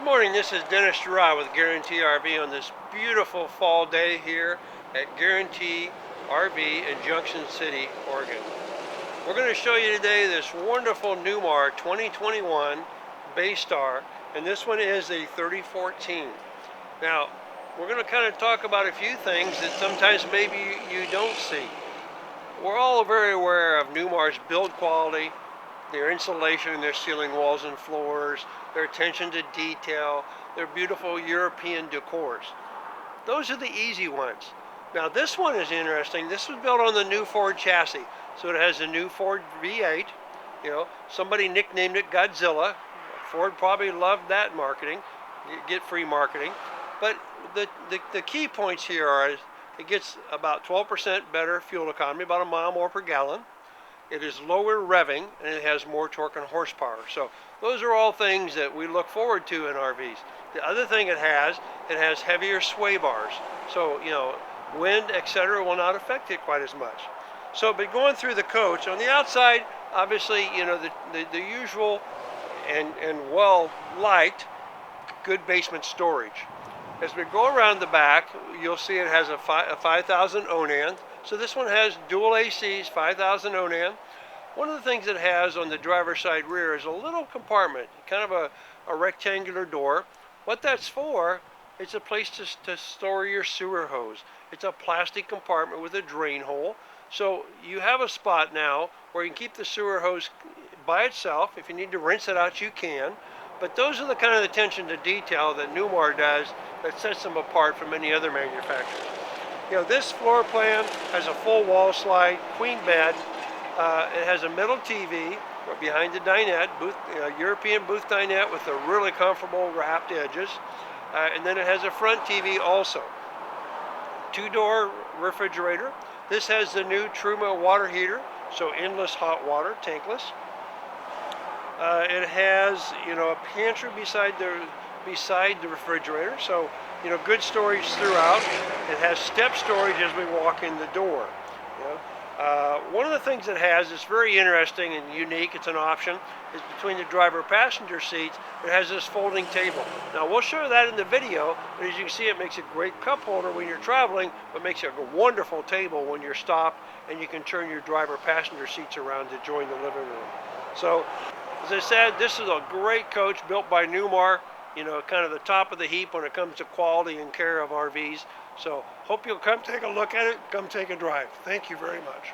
morning, this is Dennis.Girod with Guaranty RV on this beautiful fall day here at Guaranty RV in Junction City, Oregon. We're going to show you today this wonderful Newmar 2021 Baystar, and this one is a 3014. Now, we're going to kind of talk about a few things that sometimes maybe you don't see. We're all very aware of Newmar's build quality, their insulation, their ceiling walls and floors, their attention to detail, their beautiful European decors. Those are the easy ones. Now this one is interesting. This was built on the new Ford chassis. So it has a new Ford V8. You know, somebody nicknamed it Godzilla. Ford probably loved that marketing. You get free marketing. But the key points here are it gets about 12% better fuel economy, about a mile more per gallon. It is lower revving, and it has more torque and horsepower. So those are all things that we look forward to in RVs. The other thing it has heavier sway bars. So, you know, wind, etc. will not affect it quite as much. So, but going through the coach, on the outside, obviously, you know, the usual and well-liked good basement storage. As we go around the back, you'll see it has a 5,000 Onan. So this one has dual ACs, 5,000 Onan. One of the things it has on the driver's side rear is a little compartment, kind of a rectangular door. What that's for, it's a place to store your sewer hose. It's a plastic compartment with a drain hole. So you have a spot now where you can keep the sewer hose by itself. If you need to rinse it out, you can. But those are the kind of attention to detail that Newmar does that sets them apart from any other manufacturers. You know, this floor plan has a full wall slide, queen bed. It has a middle TV behind the dinette, European booth dinette with the really comfortable wrapped edges. And then it has a front TV also. Two-door refrigerator. This has the new Truma water heater, so endless hot water, tankless. It has, you know, a pantry beside the refrigerator, so, you know, good storage throughout. It has step storage as we walk in the door. You know? One of the things it has is very interesting and unique, it's an option, is between the driver-passenger seats, it has this folding table. Now, we'll show you that in the video, but as you can see, it makes a great cup holder when you're traveling, but makes it a wonderful table when you're stopped, and you can turn your driver-passenger seats around to join the living room. So, as I said, this is a great coach built by Newmar, you know, kind of the top of the heap when it comes to quality and care of RVs. So hope you'll come take a look at it, come take a drive. Thank you very much.